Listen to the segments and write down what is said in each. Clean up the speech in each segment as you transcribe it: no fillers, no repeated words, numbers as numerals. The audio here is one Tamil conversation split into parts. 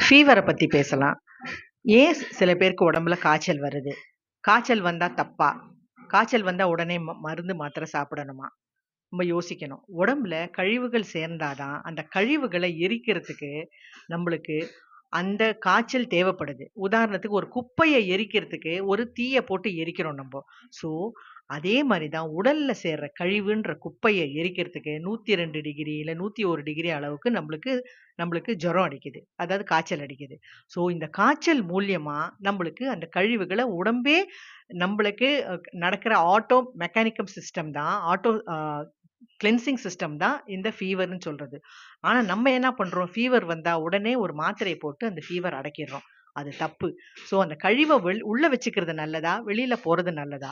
ஃபீவர பத்தி பேசலாம். ஏன் சில பேருக்கு உடம்புல காய்ச்சல் வருது? காய்ச்சல் வந்தா தப்பா? காய்ச்சல் வந்தா உடனே மருந்து, மாத்திரை சாப்பிடணுமா? நம்ம யோசிக்கணும். உடம்புல கழிவுகள் சேர்ந்தா தான், அந்த கழிவுகள எரிக்கிறதுக்கு நம்பளுக்கு அந்த காய்ச்சல் தேவைப்படுது. உதாரணத்துக்கு ஒரு குப்பைய எரிக்கிறதுக்கு ஒரு தீய போட்டு எரிக்கிறோம் நம்போ. ஸோ, அதே மாரி தான் உடல்ல சேர்ற கழிவுன்ற குப்பைய எரிக்கிறதுக்கு 102 டிகிரி இல்ல 101 டிகிரி அளவுக்கு நம்பளுக்கு நம்பளுக்கு ஜுரம் அடிக்குது. அதாவது காய்ச்சல் அடிக்குது. ஸோ, இந்த காய்ச்சல் மூலியமா நம்பளுக்கு அந்த கழிவுகள உடம்பே நம்பளுக்கு நடக்கிற ஆட்டோ மெக்கானிக்கம் சிஸ்டம் தான். கிளென்சிங் சிஸ்டம் தான் இந்த ஃபீவர்ன்னு சொல்றது. ஆனா நம்ம என்ன பண்றோம்? ஃபீவர் வந்தா உடனே ஒரு மாத்திரைய போட்டு அந்த ஃபீவர் அடக்கிர்றோம். அது தப்பு. ஸோ அந்த கழிவ உள்ள வச்சுக்கிறது நல்லதா? வெளியில போறது நல்லதா?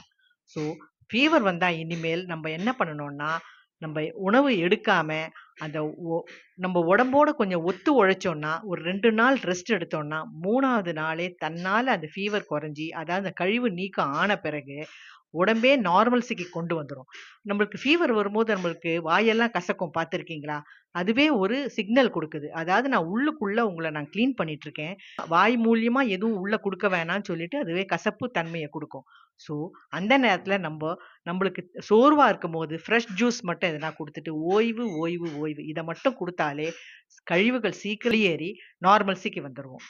ஸோ ஃபீவர் வந்தா இனிமேல் நம்ம என்ன பண்ணணும்னா, நம்ப உணவு எடுக்காம அந்த ஒ நம்ப உடம்போட கொஞ்சம் ஒத்து உழைச்சோம்னா, ஒரு 2 நாள் ரெஸ்ட் எடுத்தோம்னா, 3வது நாளே தன்னால அந்த ஃபீவர் குறைஞ்சு, அதாவது அந்த கழிவு நீக்கம் ஆன பிறகு உடம்பே நார்மல்ஸுக்கு கொண்டு வந்துரும். நம்மளுக்கு ஃபீவர் வரும்போது நம்மளுக்கு வாயெல்லாம் கசக்கும் பார்த்துருக்கீங்களா? அதுவே ஒரு சிக்னல் குடுக்குது. அதாவது நான் உள்ளுக்குள்ள உங்கள நான் கிளீன் பண்ணிட்டுருக்கேன். வாய் மூலியமா எதுவும் உள்ள குடுக்க வேணான்னு சொல்லிட்டு அதுவே கசப்பு தன்மைய குடுக்கும். ஸோ, அந்த நேரத்துல நம்பளுக்கு சோர்வா இருக்கும்போது ஃப்ரெஷ் ஜூஸ் மட்டும் எதனா குடுத்துட்டு ஓய்வு, ஓய்வு, ஓய்வு இத மட்டும் குடுத்தாலே கழிவுகள் சீக்கிரம் வெளியேறி நார்மல்ஸுக்கு வந்துருவோம்.